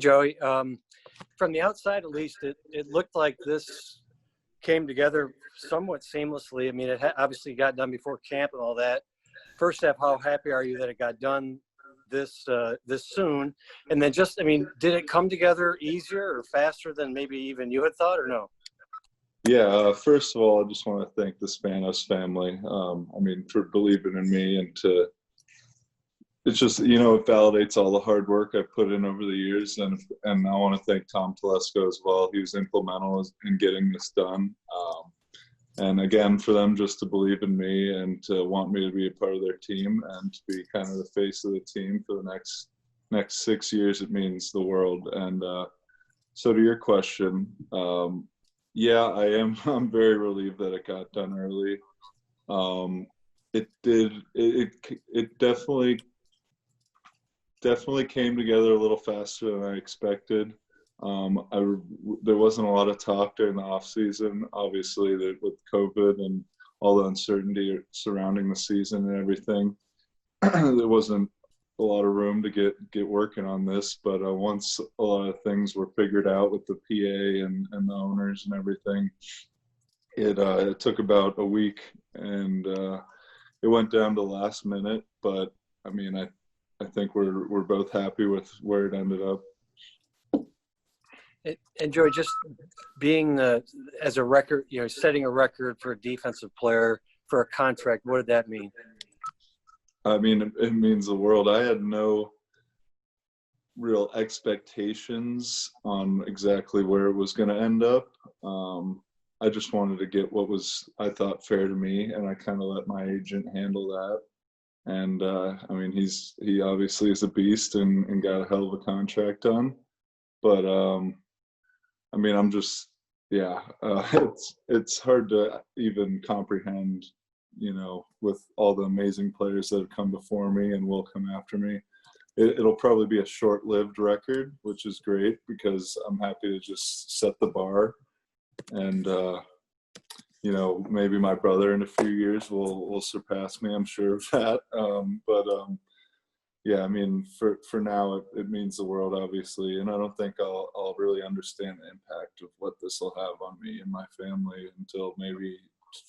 Joey. From the outside, at least, it looked like this came together somewhat seamlessly. I mean, it obviously got done before camp and all that. First half, how happy are you that it got done this soon? And then just, I mean, did it come together easier or faster than maybe even you had thought, or no? Yeah, first of all, I just want to thank the Spanos family. I mean, for believing in me, and it's just, it validates all the hard work I've put in over the years. And I want to thank Tom Telesco as well. He was implemental in getting this done. And again, for them just to believe in me and to want me to be a part of their team and to be kind of the face of the team for the next 6 years, it means the world. And so to your question, yeah, I'm very relieved that it got done early. It definitely came together a little faster than I expected. There wasn't a lot of talk during the off season, obviously, with COVID and all the uncertainty surrounding the season and everything. There wasn't a lot of room to get working on this, but once a lot of things were figured out with the PA and the owners and everything, it took about a week, and it went down to last minute. But I mean, I think we're both happy with where it ended up. And Joey, just being as a record, setting a record for a defensive player for a contract, what did that mean? I mean, it means the world. I had no real expectations on exactly where it was going to end up. I just wanted to get what was, I thought, fair to me, and I kind of let my agent handle that. And I mean, he obviously is a beast and got a hell of a contract done. But I mean, I'm just, yeah, it's hard to even comprehend, with all the amazing players that have come before me and will come after me. It'll probably be a short-lived record, which is great because I'm happy to just set the bar. And, maybe my brother in a few years will surpass me, I'm sure of that. Yeah, I mean, for now, it means the world, obviously. And I don't think I'll really understand the impact of what this will have on me and my family until maybe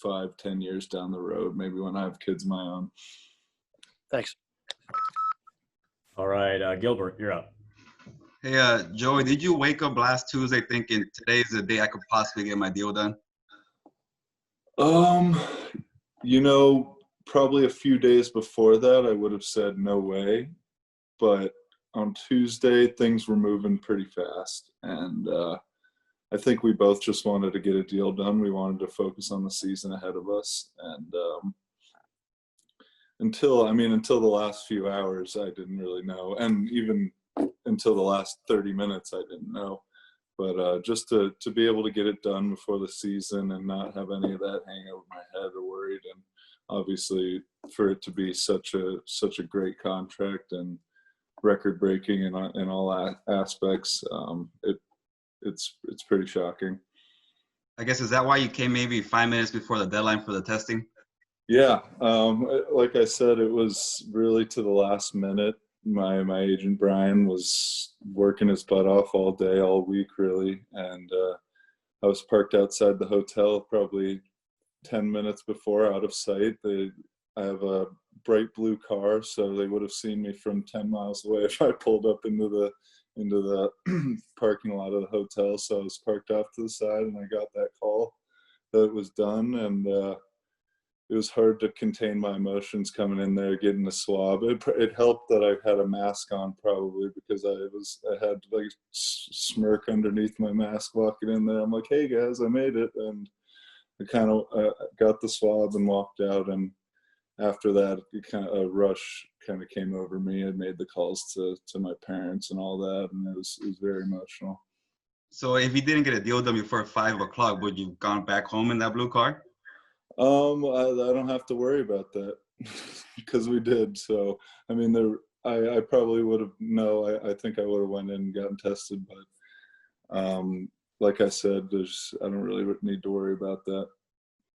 5-10 years down the road, maybe when I have kids of my own. Thanks. All right, Gilbert, you're up. Hey, Joey, did you wake up last Tuesday thinking today's the day I could possibly get my deal done? Probably a few days before that, I would have said no way. But on Tuesday, things were moving pretty fast. And I think we both just wanted to get a deal done. We wanted to focus on the season ahead of us. And until the last few hours, I didn't really know. And even until the last 30 minutes, I didn't know. But just to be able to get it done before the season and not have any of that hanging over my head or worried, and obviously for it to be such a great contract and record breaking in all aspects, it's pretty shocking. I guess, is that why you came maybe 5 minutes before the deadline for the testing? Yeah, like I said, it was really to the last minute. My agent Brian was working his butt off all day, all week, really, and I was parked outside the hotel probably 10 minutes before, out of sight. I have a bright blue car, so they would have seen me from 10 miles away if I pulled up into the parking lot of the hotel. So I was parked off to the side, and I got that call that it was done, and it was hard to contain my emotions coming in there, getting a swab. It helped that I had a mask on, probably, because I had like smirk underneath my mask walking in there. I'm like, hey guys, I made it. And I kind of got the swab and walked out. And after that, a rush kind of came over me. I made the calls to my parents and all that, and it was very emotional. So if you didn't get a deal done before 5 o'clock, would you have gone back home in that blue car? I don't have to worry about that because we did. So, I mean, I probably would have, I think I would have went in and gotten tested, but like I said, I don't really need to worry about that.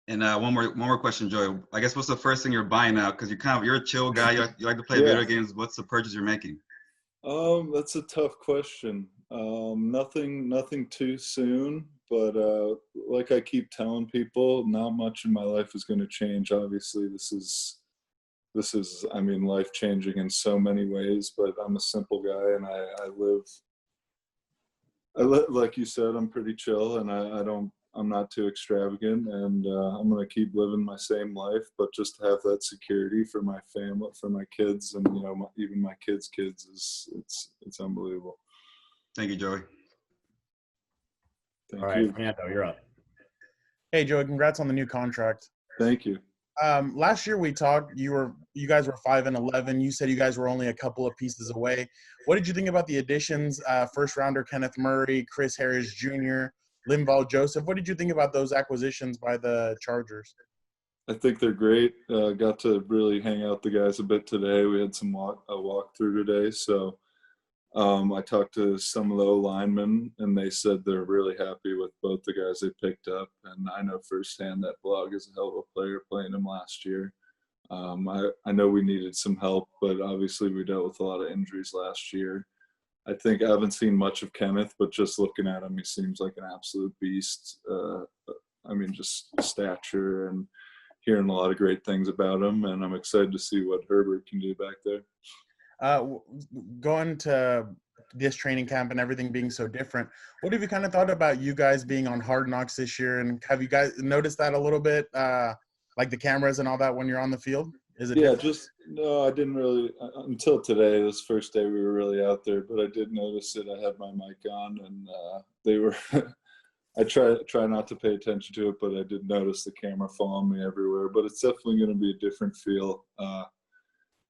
And one more question, Joey. I guess what's the first thing you're buying now? Because you're a chill guy. You like to play video games. What's the purchase you're making? That's a tough question. Nothing too soon, but like I keep telling people, not much in my life is going to change. Obviously, this is, I mean, life changing in so many ways. But I'm a simple guy, and like you said, I'm pretty chill, and I'm not too extravagant, and I'm gonna keep living my same life, but just to have that security for my family, for my kids, and even my kids' kids it's unbelievable. Thank you, Joey. Thank All right, you. Fernando, you're up. Hey, Joey, congrats on the new contract. Thank you. Last year we talked. You guys were 5-11. You said you guys were only a couple of pieces away. What did you think about the additions? First rounder Kenneth Murray, Chris Harris Jr., Linval Joseph. What did you think about those acquisitions by the Chargers? I think they're great. Got to really hang out the guys a bit today. We had a walkthrough today, so I talked to some of the O-linemen, and they said they're really happy with both the guys they picked up. And I know firsthand that Blog is a hell of a player, playing him last year. I know we needed some help, but obviously we dealt with a lot of injuries last year. I think I haven't seen much of Kenneth, but just looking at him, he seems like an absolute beast. I mean, just stature, and hearing a lot of great things about him. And I'm excited to see what Herbert can do back there. Going to this training camp and everything being so different, what have you kind of thought about you guys being on Hard Knocks this year? And have you guys noticed that a little bit, like the cameras and all that when you're on the field? Is it different? No, I didn't really until today. This first day we were really out there, but I did notice it. I had my mic on, and they were. I try not to pay attention to it, but I did notice the camera following me everywhere. But it's definitely going to be a different feel.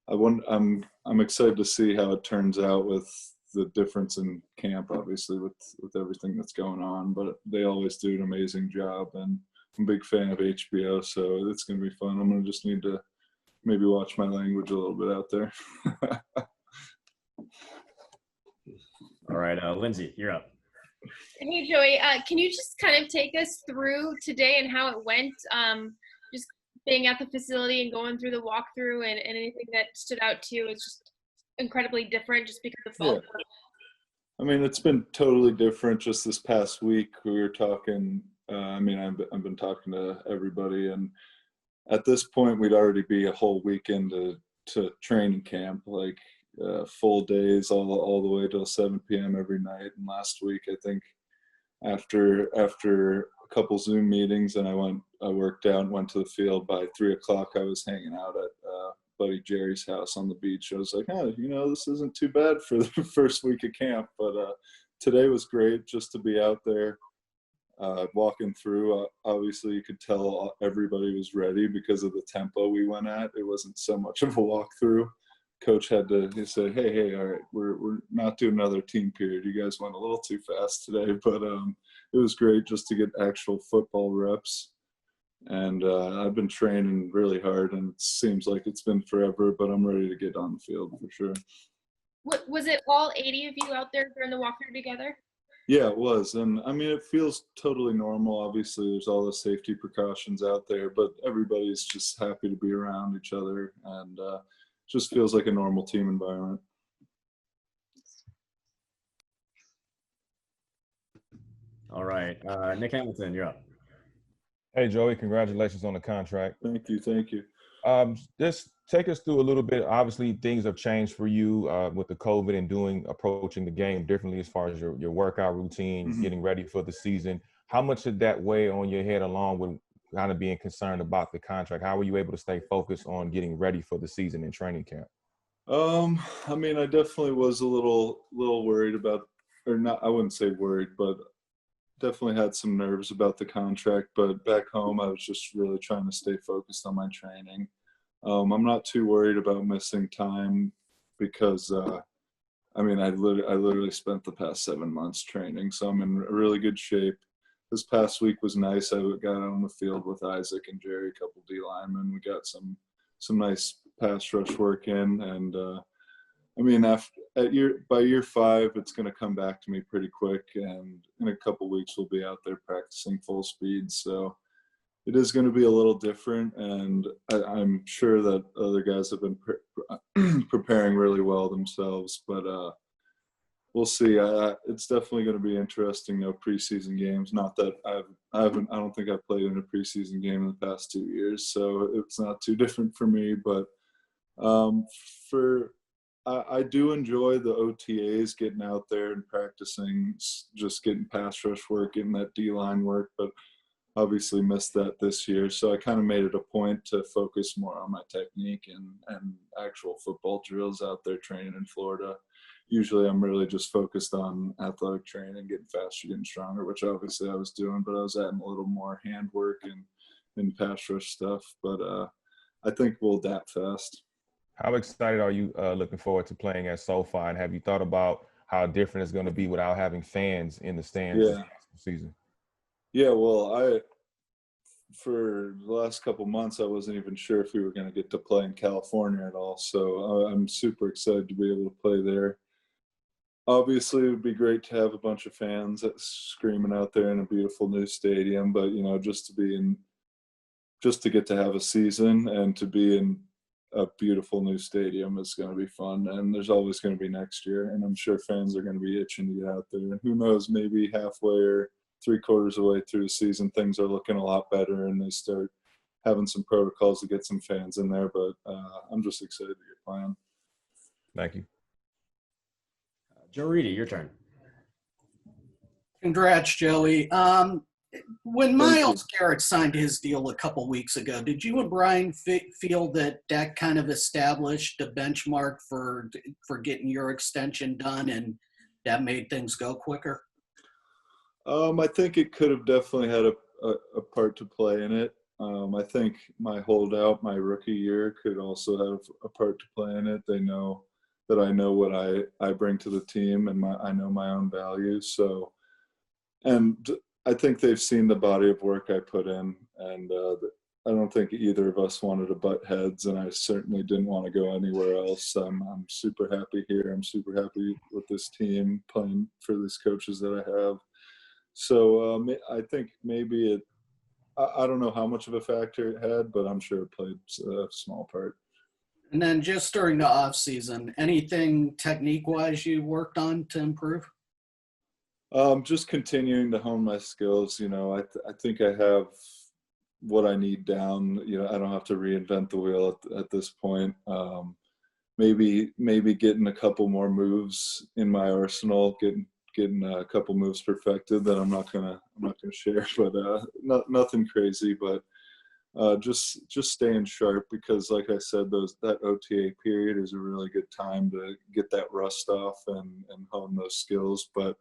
I'm excited to see how it turns out with the difference in camp, obviously with everything that's going on. But they always do an amazing job, and I'm a big fan of HBO, so it's going to be fun. I'm going to just need to maybe watch my language a little bit out there. All right, Lindsay, you're up. Hey, Joey, can you just kind of take us through today and how it went? Just being at the facility and going through the walkthrough, and anything that stood out to you is just incredibly different just because of fall. I mean, it's been totally different just this past week. We were talking, I've been talking to everybody, and at this point we'd already be a whole weekend to training camp, like full days all the way till 7 p.m. every night. And last week, I think after a couple Zoom meetings, and I worked out and went to the field. By 3 o'clock, I was hanging out at buddy Jerry's house on the beach. I was like, this isn't too bad for the first week of camp. But today was great just to be out there walking through. Obviously, you could tell everybody was ready because of the tempo we went at. It wasn't so much of a walkthrough. Coach had to say, hey, all right, we're not doing another team period. You guys went a little too fast today. But it was great just to get actual football reps. And I've been training really hard, and it seems like it's been forever, but I'm ready to get on the field for sure. Was it all 80 of you out there during the walkthrough together? Yeah, it was. And I mean, it feels totally normal. Obviously, there's all the safety precautions out there, but everybody's just happy to be around each other, and just feels like a normal team environment. All right, Nick Hamilton, you're up. Hey, Joey, congratulations on the contract. Thank you. Just take us through a little bit. Obviously, things have changed for you with the COVID and approaching the game differently as far as your workout routine, getting ready for the season. How much did that weigh on your head along with kind of being concerned about the contract? How were you able to stay focused on getting ready for the season in training camp? I mean, I definitely was a little worried about, or not, I wouldn't say worried, but definitely had some nerves about the contract. But back home, I was just really trying to stay focused on my training. I'm not too worried about missing time because, I literally spent the past 7 months training, so I'm in really good shape. This past week was nice. I got out on the field with Isaac and Jerry, a couple D linemen. We got some nice pass rush work in, and by year 5, it's going to come back to me pretty quick, and in a couple weeks we'll be out there practicing full speed. So it is going to be a little different, and I'm sure that other guys have been preparing really well themselves. But we'll see. It's definitely going to be interesting. No preseason games. Not that I don't think I've played in a preseason game in the past 2 years, so it's not too different for me. But I do enjoy the OTAs, getting out there and practicing, just getting pass rush work, getting that D-line work, but obviously missed that this year. So I kind of made it a point to focus more on my technique and actual football drills out there training in Florida. Usually I'm really just focused on athletic training, getting faster, getting stronger, which obviously I was doing, but I was adding a little more handwork and pass rush stuff. But I think we'll adapt fast. How excited are you looking forward to playing at SoFi? And have you thought about how different it's going to be without having fans in the stands this season? Yeah, well, for the last couple months, I wasn't even sure if we were going to get to play in California at all. So I'm super excited to be able to play there. Obviously, it would be great to have a bunch of fans screaming out there in a beautiful new stadium. But, you know, just to get to have a season and to be in a beautiful new stadium is going to be fun. And there's always going to be next year. And I'm sure fans are going to be itching to get out there. And who knows, maybe halfway or 3/4 of the way through the season, things are looking a lot better and they start having some protocols to get some fans in there. But I'm just excited to get playing. Thank you. Joe Reedy, your turn. Congrats, Joey. When Myles Garrett signed his deal a couple weeks ago, did you and Brian feel that kind of established a benchmark for getting your extension done and that made things go quicker? I think it could have definitely had a part to play in it. I think my holdout, my rookie year, could also have a part to play in it. They know that I know what I bring to the team and I know my own value. So, and I think they've seen the body of work I put in, and I don't think either of us wanted to butt heads, and I certainly didn't want to go anywhere else. I'm super happy here. I'm super happy with this team, playing for these coaches that I have. So I think maybe I don't know how much of a factor it had, but I'm sure it played a small part. And then just during the off season, anything technique-wise you worked on to improve? Just continuing to hone my skills. You know, I think I have what I need down. You know, I don't have to reinvent the wheel at this point. Maybe getting a couple more moves in my arsenal, getting a couple moves perfected that I'm not gonna share, but nothing crazy. But just staying sharp, because like I said, that OTA period is a really good time to get that rust off and hone those skills. But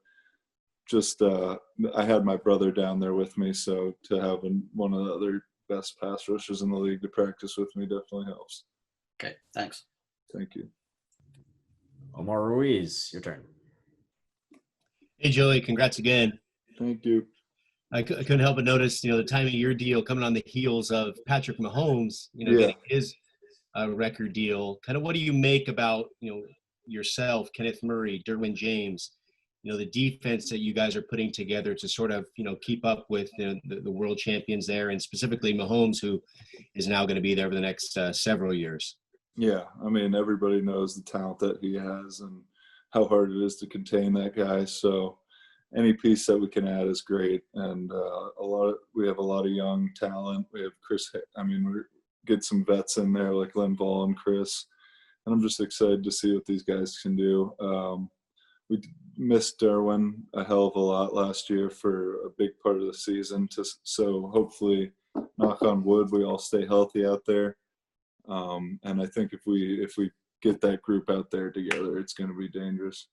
just I had my brother down there with me, so to have one of the other best pass rushers in the league to practice with me definitely helps. Okay, thanks. Thank you. Omar Ruiz, your turn. Hey, Joey, congrats again. Thank you. I couldn't help but notice, the time of your deal coming on the heels of Patrick Mahomes, getting his record deal. Kind of what do you make about, yourself, Kenneth Murray, Derwin James, the defense that you guys are putting together to sort of, keep up with the world champions there, and specifically Mahomes, who is now going to be there for the next several years? Yeah, I mean, everybody knows the talent that he has and how hard it is to contain that guy. So any piece that we can add is great. And we have a lot of young talent. We have we get some vets in there like Linval and Chris. And I'm just excited to see what these guys can do. We missed Derwin a hell of a lot last year for a big part of the season. So hopefully, knock on wood, we all stay healthy out there. And I think if we get that group out there together, it's going to be dangerous.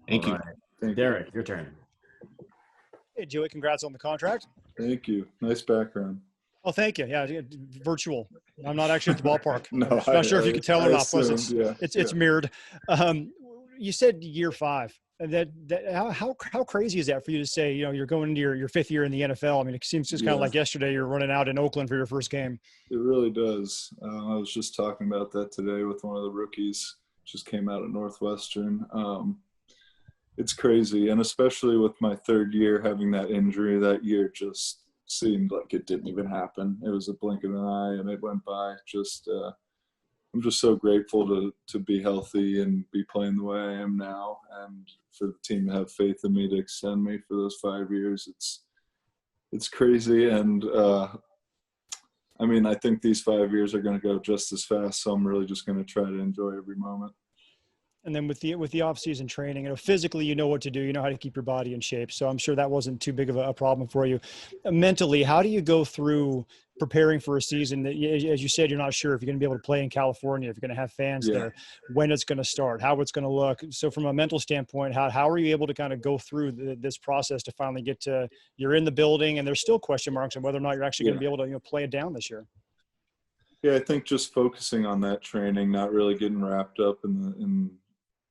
Thank you. Right. Derek, your turn. Hey, Joey, congrats on the contract. Thank you. Nice background. Oh, thank you. Yeah, virtual. I'm not actually at the ballpark. No, I'm not sure if you can tell or not, plus it's mirrored. You said year 5. And how crazy is that for you to say, you're going into your 5th year in the NFL? I mean, it seems just kind of like yesterday you're running out in Oakland for your first game. It really does. I was just talking about that today with one of the rookies. Just came out at Northwestern. It's crazy. And especially with my 3rd year having that injury, that year just seemed like it didn't even happen. It was a blink of an eye and it went by. Just I'm just so grateful to be healthy and be playing the way I am now, and for the team to have faith in me to extend me for those 5 years. It's crazy, and I mean, I think these 5 years are going to go just as fast, so I'm really just going to try to enjoy every moment. And then with the off-season training, physically, you know what to do. You know how to keep your body in shape. So I'm sure that wasn't too big of a problem for you. Mentally, how do you go through preparing for a season that, as you said, you're not sure if you're going to be able to play in California, if you're going to have fans there, when it's going to start, how it's going to look. So from a mental standpoint, how are you able to kind of go through this process to finally get to, you're in the building and there's still question marks on whether or not you're actually going to be able to play it down this year? Yeah, I think just focusing on that training, not really getting wrapped up in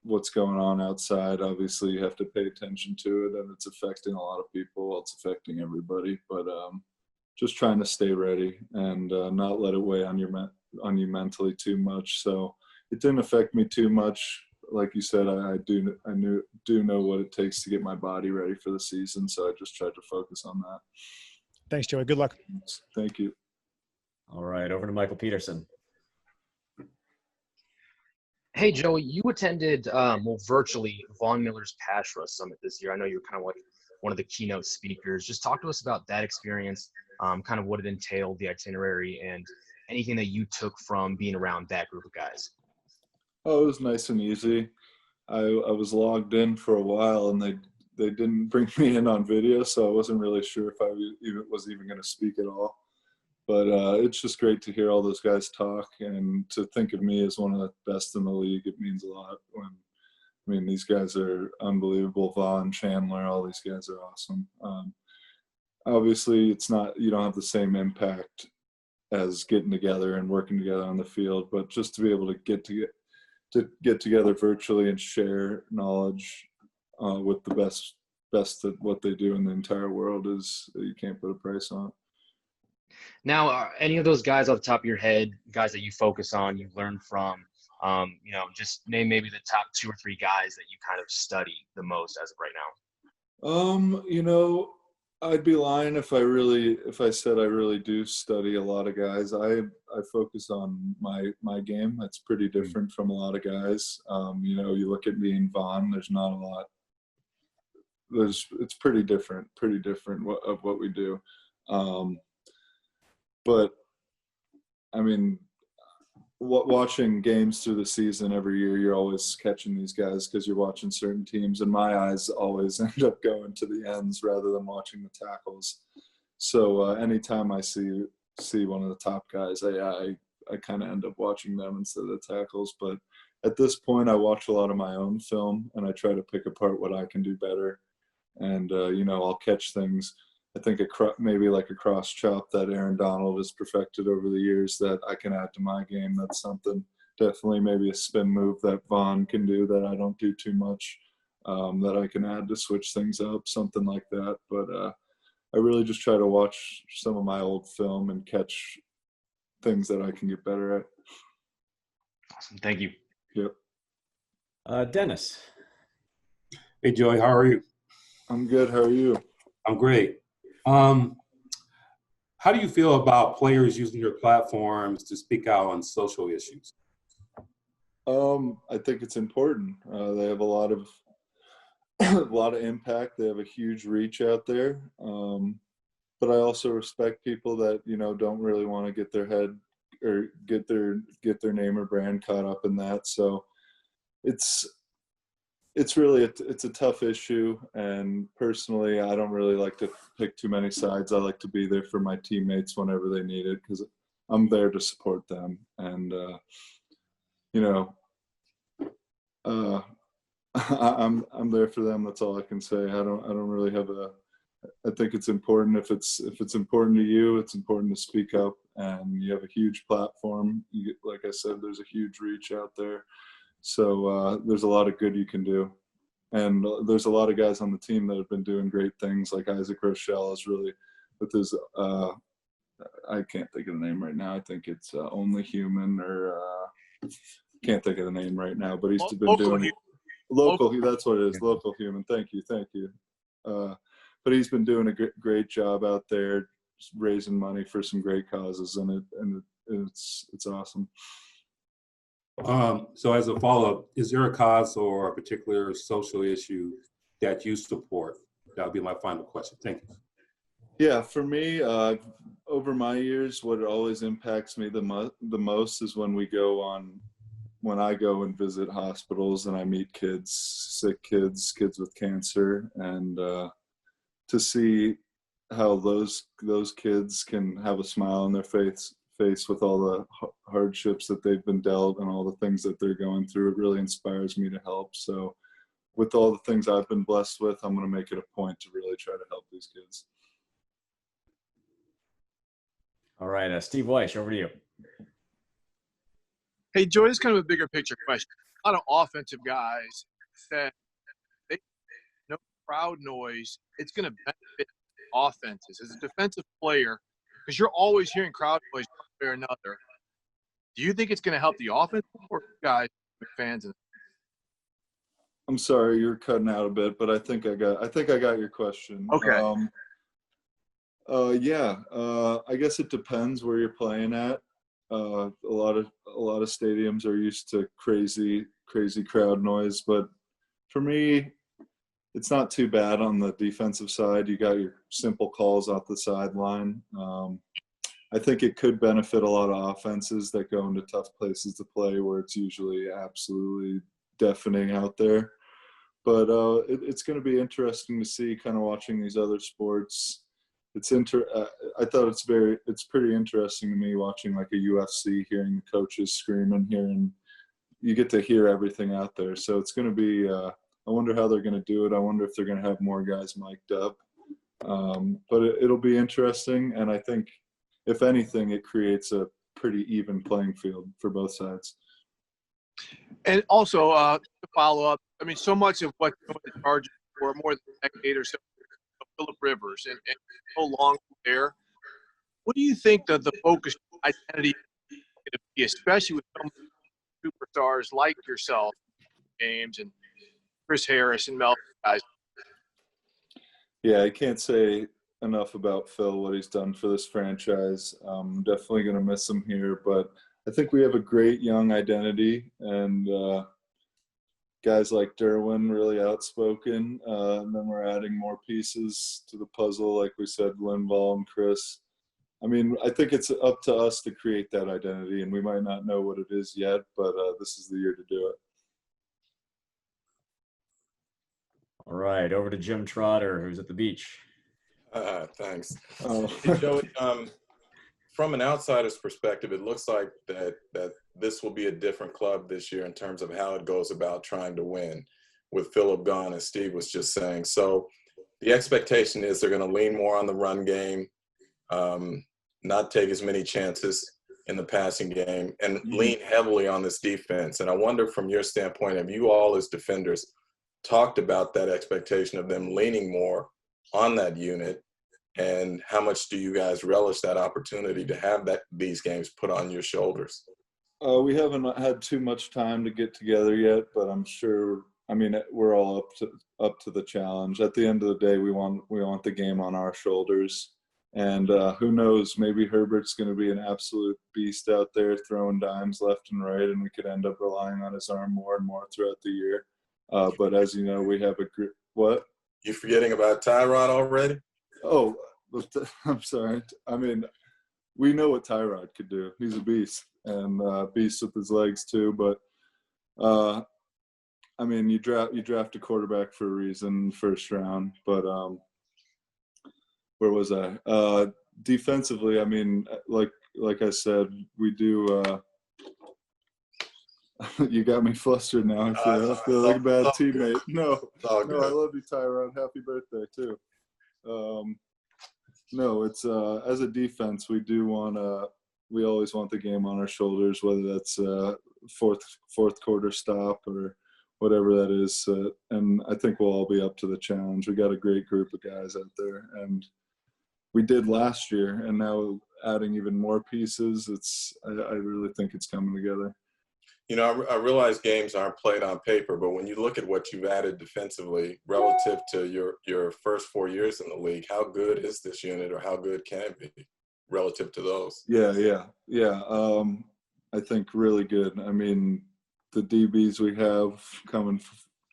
what's going on outside. Obviously, you have to pay attention to it, and it's affecting a lot of people. Well, it's affecting everybody, but just trying to stay ready and not let it weigh on you mentally too much. So it didn't affect me too much. Like you said, I do know what it takes to get my body ready for the season. So I just tried to focus on that. Thanks, Joey. Good luck. Thank you. All right, over to Michael Peterson. Hey, Joey, you attended, virtually Von Miller's Pass Rush Summit this year. I know you're kind of like one of the keynote speakers. Just talk to us about that experience, kind of what it entailed, the itinerary, and anything that you took from being around that group of guys. Oh, it was nice and easy. I was logged in for a while, and they didn't bring me in on video, so I wasn't really sure if I was even going to speak at all. But it's just great to hear all those guys talk, and to think of me as one of the best in the league. It means a lot. These guys are unbelievable. Vaughn, Chandler, all these guys are awesome. Obviously, you don't have the same impact as getting together and working together on the field, but just to be able to get together virtually and share knowledge with the best at what they do in the entire world you can't put a price on. Now, are any of those guys off the top of your head, guys that you focus on, you learn from, just name maybe the top 2 or 3 guys that you kind of study the most as of right now? I'd be lying if I said I really do study a lot of guys. I focus on my game. That's pretty different from a lot of guys. You look at me and Vaughn, there's not a lot. It's pretty different of what we do. But watching games through the season every year, you're always catching these guys because you're watching certain teams, and my eyes always end up going to the ends rather than watching the tackles. So anytime I see one of the top guys, I kind of end up watching them instead of the tackles. But at this point, I watch a lot of my own film, and I try to pick apart what I can do better. And I'll catch things. I think maybe like a cross chop that Aaron Donald has perfected over the years that I can add to my game. That's something. Definitely maybe a spin move that Vaughn can do that I don't do too much, that I can add to switch things up, something like that. But I really just try to watch some of my old film and catch things that I can get better at. Awesome. Thank you. Yep. Dennis. Hey, Joey, how are you? I'm good. How are you? I'm great. How do you feel about players using your platforms to speak out on social issues? I think it's important. They have a lot of impact. They have a huge reach out there. But I also respect people that don't really want to get their head or get their name or brand caught up in that. So it's really it's a tough issue, and personally I don't really like to pick too many sides. I like to be there for my teammates whenever they need it, because I'm there to support them, and I'm there for them. That's all I can say. I don't really have I think it's important. If it's important to you, it's important to speak up, and you have a huge platform. Like I said, there's a huge reach out there. So there's a lot of good you can do. And there's a lot of guys on the team that have been doing great things, like Isaac Rochelle is really, with his, I can't think of the name right now. I think it's Only Human, or can't think of the name right now, but he's been doing local. That's what it is, Local Human. Thank you. But he's been doing a great job out there, just raising money for some great causes, and it's awesome. So as a follow-up, is there a cause or a particular social issue that you support? That would be my final question. Thank you. Yeah, for me, over my years, what always impacts me the most is when I go and visit hospitals and I meet kids, sick kids, kids with cancer, and to see how those kids can have a smile on their face with all the hardships that they've been dealt and all the things that they're going through, it really inspires me to help. So with all the things I've been blessed with, I'm going to make it a point to really try to help these kids. All right, Steve Weiss, over to you. Hey, Joey, this is kind of a bigger picture question. A lot of offensive guys said they no crowd noise. It's going to benefit offenses as a defensive player because you're always hearing crowd noise one way or another. Do you think it's going to help the offense or guys, fans? I'm sorry, you're cutting out a bit, but I think I got your question. Okay. I guess it depends where you're playing at. A lot of stadiums are used to crazy crowd noise, but for me, it's not too bad on the defensive side. You got your simple calls off the sideline. I think it could benefit a lot of offenses that go into tough places to play where it's usually absolutely deafening out there. But it's going to be interesting to see, kind of watching these other sports. I thought it's pretty interesting to me watching like a UFC, hearing the coaches screaming, you get to hear everything out there. So it's going to be, I wonder how they're going to do it. I wonder if they're going to have more guys mic'd up. But it'll be interesting. And I think if anything, it creates a pretty even playing field for both sides. And also, to follow up, I mean, so much of what the Chargers for more than a decade or so, Phillip Rivers, and so long there. What do you think that the focus identity is going to be, especially with some superstars like yourself, James, and Chris Harris and Mel, guys? Yeah, I can't say enough about Phil, what he's done for this franchise. I'm definitely going to miss him here, but I think we have a great young identity, and guys like Derwin really outspoken, and then we're adding more pieces to the puzzle, like we said, Linval and Chris. I mean, I think it's up to us to create that identity, and we might not know what it is yet, but this is the year to do it. All right, over to Jim Trotter, who's at the beach. Thanks. Hey, Joey, from an outsider's perspective, it looks like that this will be a different club this year in terms of how it goes about trying to win, with Phillip gone, as Steve was just saying. So the expectation is they're going to lean more on the run game, not take as many chances in the passing game, and lean heavily on this defense. And I wonder, from your standpoint, have you all as defenders talked about that expectation of them leaning more on that unit? And how much do you guys relish that opportunity to have these games put on your shoulders? We haven't had too much time to get together yet, but I'm sure. I mean, we're all up to the challenge. At the end of the day, we want the game on our shoulders. And who knows? Maybe Herbert's going to be an absolute beast out there, throwing dimes left and right, and we could end up relying on his arm more and more throughout the year. But as you know, we have what? You forgetting about Tyrod already? Oh, I'm sorry. I mean, we know what Tyrod could do. He's a beast, and beast with his legs too. But I mean, you draft a quarterback for a reason, first round. But where was I? Defensively, I mean, like I said, we do. You got me flustered now. I feel like a bad teammate. No, I love you, Tyrod. Happy birthday too. No, it's as a defense, we always want the game on our shoulders, whether that's fourth quarter stop or whatever that is. And I think we'll all be up to the challenge. We got a great group of guys out there, and we did last year, and now adding even more pieces. I really think it's coming together. You know, I realize games aren't played on paper, but when you look at what you've added defensively relative to your first 4 years in the league, how good is this unit, or how good can it be relative to those? Yeah. I think really good. I mean, the DBs we have coming,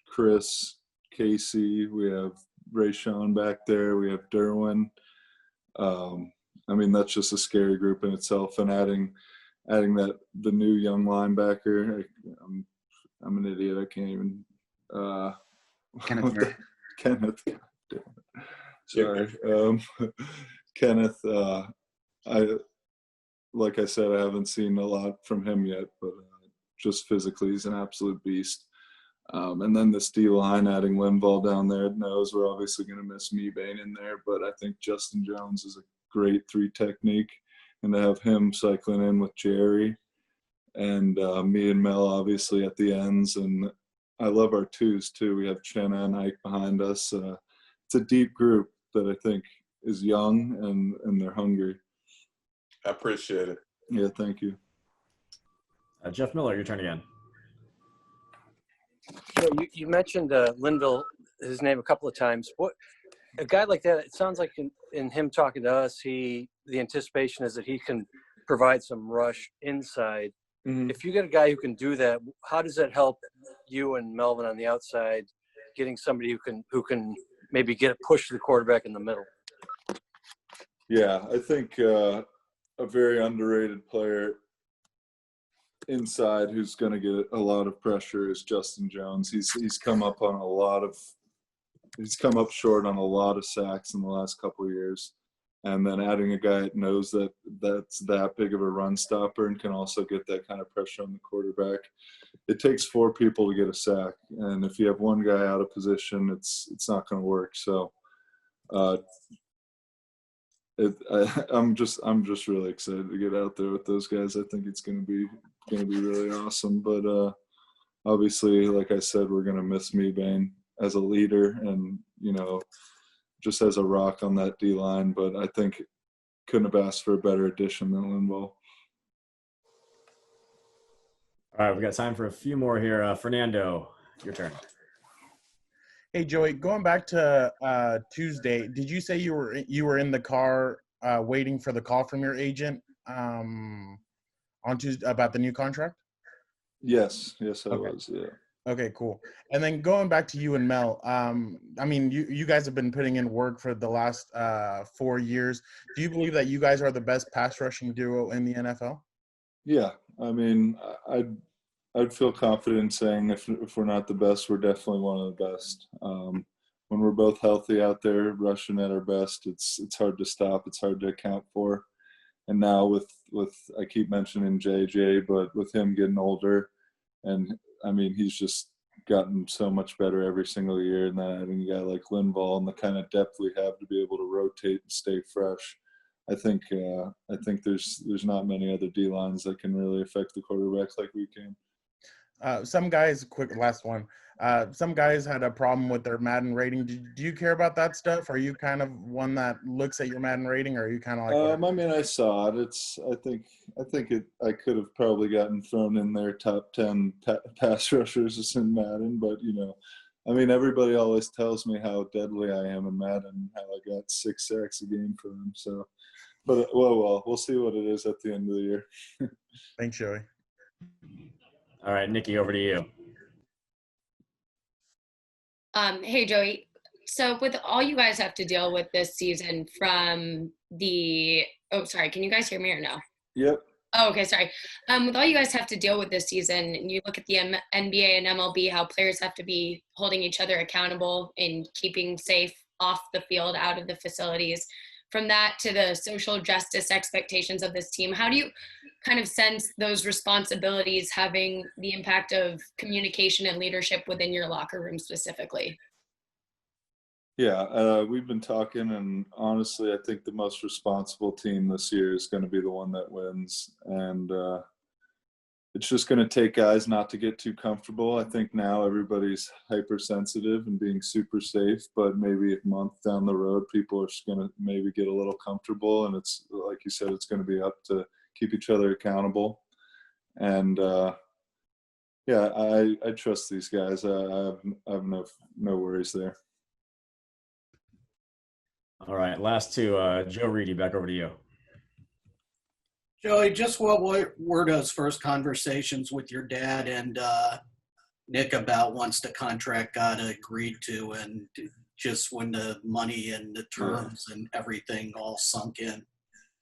Chris, Casey, we have Rayshawn back there, we have Derwin. I mean, that's just a scary group in itself, and adding that the new young linebacker. I'm an idiot. I can't even. Kenneth Murray. Kenneth. Sorry, Kenneth. Like I said, I haven't seen a lot from him yet, but just physically, he's an absolute beast. And then this D line, adding Linval down there, knows we're obviously going to miss Mebane in there, but I think Justin Jones is a great 3 technique, and to have him cycling in with Jerry and me and Mel obviously at the ends, and I love our 2s too. We have Chenna and Ike behind us. It's a deep group that I think is young and they're hungry. I appreciate it. Yeah, thank you. Jeff Miller, your turn again. You mentioned Linville, his name a couple of times. What a guy like that, it sounds like in him talking to us, the anticipation is that he can provide some rush inside. Mm-hmm. If you get a guy who can do that, how does that help you and Melvin on the outside, getting somebody who can maybe get a push to the quarterback in the middle? Yeah, I think a very underrated player inside who's going to get a lot of pressure is Justin Jones. He's come up short on a lot of sacks in the last couple of years, and then adding a guy that knows that's that big of a run stopper and can also get that kind of pressure on the quarterback. It takes 4 people to get a sack, and if you have one guy out of position, it's not going to work. So I'm just really excited to get out there with those guys. I think it's going to be really awesome. But obviously, like I said, we're going to miss Mebane as a leader and just as a rock on that D line. But I think couldn't have asked for a better addition than Linval. All right, we've got time for a few more here. Fernando, your turn. Hey, Joey, going back to Tuesday, did you say you were in the car waiting for the call from your agent on Tuesday about the new contract? Yes, I was, yeah. Okay, cool. And then going back to you and Mel, I mean, you guys have been putting in work for the last 4 years. Do you believe that you guys are the best pass rushing duo in the NFL? Yeah, I mean, I'd feel confident in saying if we're not the best, we're definitely one of the best. When we're both healthy out there, rushing at our best, it's hard to stop. It's hard to account for. And now with I keep mentioning JJ, but with him getting older, and I mean he's just gotten so much better every single year. And then adding a guy like Linval and the kind of depth we have to be able to rotate and stay fresh, I think there's not many other D lines that can really affect the quarterbacks like we can. Some guys, quick last one. Some guys had a problem with their Madden rating. Do you care about that stuff? Are you kind of one that looks at your Madden rating, or are you kind of like? I mean, I saw it. I could have probably gotten thrown in there top 10 pass rushers in Madden, but I mean, everybody always tells me how deadly I am in Madden, and how I got 6 sacks a game for them. So, but well, we'll see what it is at the end of the year. Thanks, Joey. All right, Nikki, over to you. Hey, Joey. So with all you guys have to deal with this season from sorry, can you guys hear me or no? Yep. Oh, okay, sorry. With all you guys have to deal with this season, and you look at the NBA and MLB, how players have to be holding each other accountable and keeping safe off the field, out of the facilities. From that to the social justice expectations of this team, how do you kind of sense those responsibilities having the impact of communication and leadership within your locker room specifically? Yeah, we've been talking, and honestly, I think the most responsible team this year is going to be the one that wins. And it's just going to take guys not to get too comfortable. I think now everybody's hypersensitive and being super safe, but maybe a month down the road, people are just going to maybe get a little comfortable. And it's, like you said, it's going to be up to keep each other accountable. And yeah, I trust these guys. I have no worries there. All right, last two. Joe Reedy, back over to you. Joey, just what were those first conversations with your dad and Nick about once the contract got agreed to, and just when the money and the terms and everything all sunk in?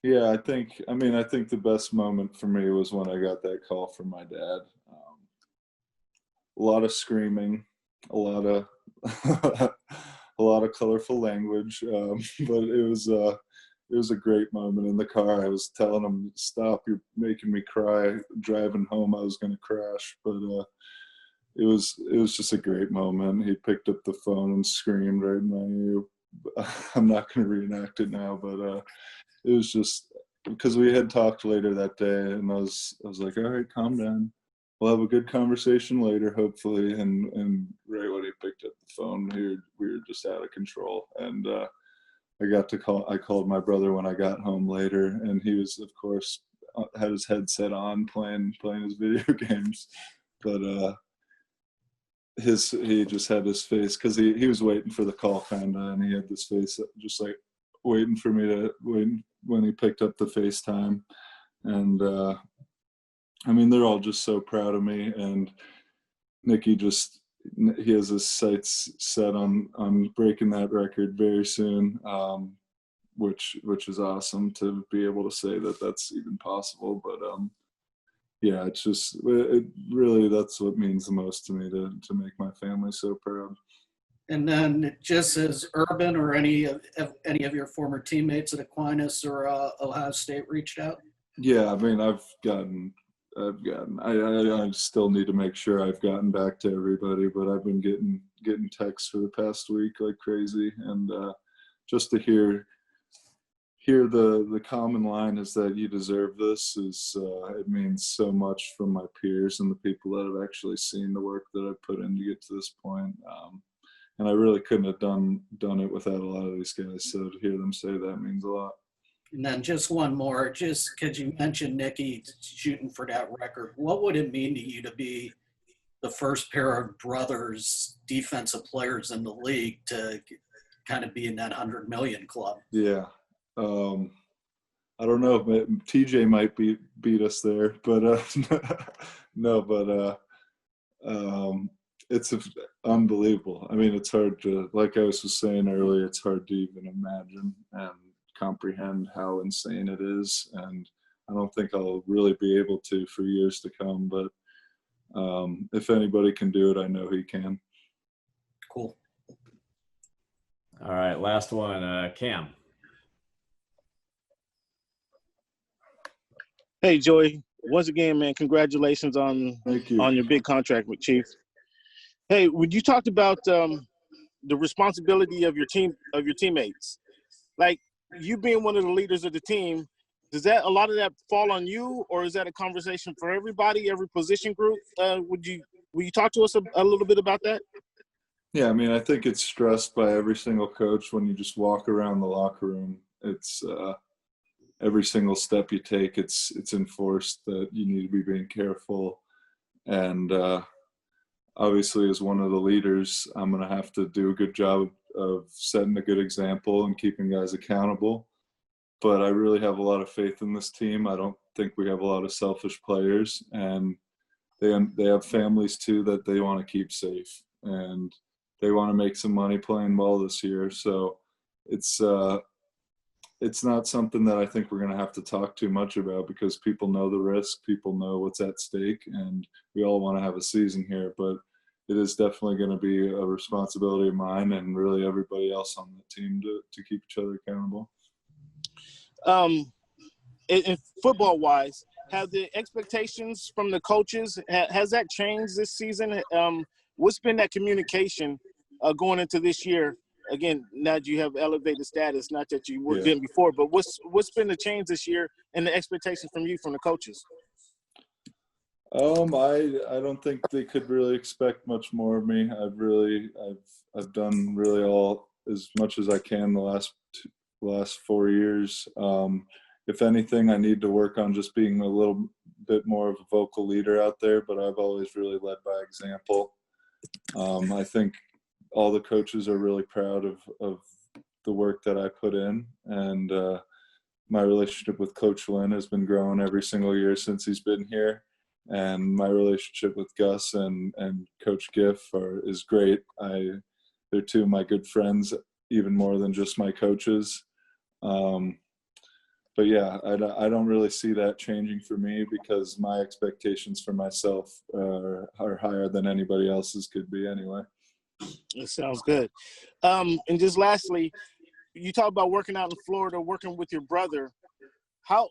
Yeah, I think the best moment for me was when I got that call from my dad. A lot of screaming, a lot of a lot of colorful language, but it was a great moment in the car. I was telling him, "Stop! You're making me cry." Driving home, I was going to crash, but it was just a great moment. He picked up the phone and screamed right in my ear. I'm not going to reenact it now, but it was just because we had talked later that day, and I was like, "All right, calm down. We'll have a good conversation later, hopefully." And right when he picked up the phone, we were just out of control. And I called my brother when I got home later, and he was, of course, had his headset on playing his video games, but he just had this face because he was waiting for the call kinda, and he had this face just like waiting for me to wait when he picked up the FaceTime. And I mean, they're all just so proud of me, and Nicky he has his sights set on breaking that record very soon, which is awesome to be able to say that that's even possible. But yeah, it really, that's what means the most to me, to make my family so proud. And then just as Urban or any of your former teammates at Aquinas or Ohio State reached out? Yeah, I mean, I still need to make sure I've gotten back to everybody, but I've been getting texts for the past week like crazy. And just to hear the common line is that you deserve this it means so much from my peers and the people that have actually seen the work that I've put in to get to this point. And I really couldn't have done it without a lot of these guys. So to hear them say that means a lot. And then just one more, just because you mentioned Nicky shooting for that record, what would it mean to you to be the first pair of brothers defensive players in the league to kind of be in that 100 million club? Yeah. I don't know. TJ might beat us there, but no, but it's unbelievable. I mean, it's hard to, like I was just saying earlier, it's hard to even imagine and comprehend how insane it is. And I don't think I'll really be able to for years to come, but if anybody can do it, I know he can. Cool. All right, last one, Cam. Hey, Joey. Once again, man, congratulations on your big contract with Chief. Hey, when you talked about the responsibility of your teammates, like you being one of the leaders of the team, does a lot of that fall on you, or is that a conversation for everybody, every position group? Will you talk to us a little bit about that? Yeah, I mean, I think it's stressed by every single coach when you just walk around the locker room. It's every single step you take, it's enforced that you need to be being careful. And obviously, as one of the leaders, I'm going to have to do a good job of setting a good example and keeping guys accountable. But I really have a lot of faith in this team. I don't think we have a lot of selfish players, and they have families too that they want to keep safe, and they want to make some money playing ball this year. So it's not something that I think we're going to have to talk too much about, because people know the risk, people know what's at stake, and we all want to have a season here. But it is definitely going to be a responsibility of mine and really everybody else on the team to keep each other accountable. In football-wise, have the expectations from the coaches, has that changed this season? What's been that communication going into this year? Again, now that you have elevated status, not that you didn't before, but what's been the change this year and the expectations from the coaches? I don't think they could really expect much more of me. I've done really all as much as I can the last 4 years. If anything, I need to work on just being a little bit more of a vocal leader out there, but I've always really led by example. I think all the coaches are really proud of the work that I put in, and my relationship with Coach Lynn has been growing every single year since he's been here. And my relationship with Gus and Coach Giff is great. They're two of my good friends, even more than just my coaches. But yeah, I don't really see that changing for me because my expectations for myself are higher than anybody else's could be anyway. That sounds good. And just lastly, you talk about working out in Florida, working with your brother. How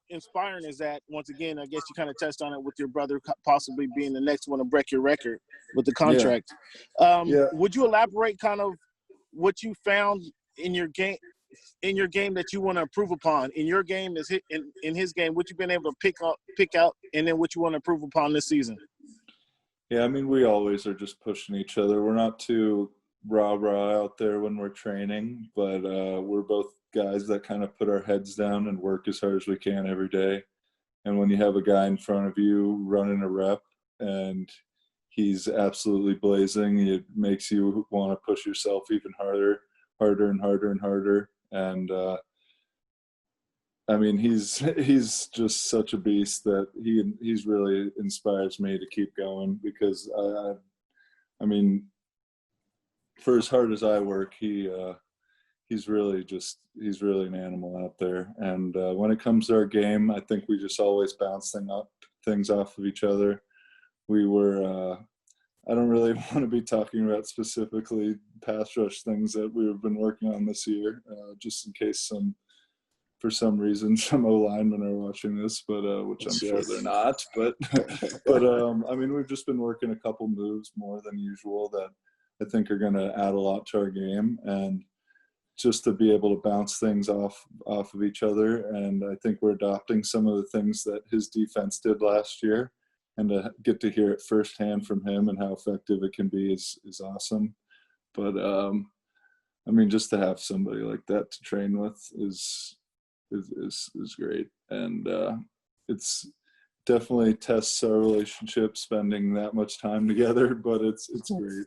inspiring is that? Once again, I guess you kind of touched on it with your brother possibly being the next one to break your record with the contract. Yeah. Would you elaborate kind of what you found in your game that you want to improve upon? In your game, in his game, what you've been able to pick out, and then what you want to improve upon this season? Yeah, I mean, we always are just pushing each other. We're not too rah-rah out there when we're training, but we're both guys that kind of put our heads down and work as hard as we can every day. And when you have a guy in front of you running a rep and he's absolutely blazing, it makes you want to push yourself even harder and harder. And I mean, he's just such a beast that he's really inspires me to keep going because I mean, for as hard as I work, he's really an animal out there. And when it comes to our game, I think we just always bounce things off of each other. We were I don't really want to be talking about specifically pass rush things that we've been working on this year, just in case for some reason some O-linemen are watching this, but which I'm sure they're not. But I mean, we've just been working a couple moves more than usual that I think are going to add a lot to our game, and just to be able to bounce things off of each other. And I think we're adopting some of the things that his defense did last year, and to get to hear it firsthand from him and how effective it can be is awesome. But I mean, just to have somebody like that to train with is great, and it's definitely tests our relationship spending that much time together, but it's great.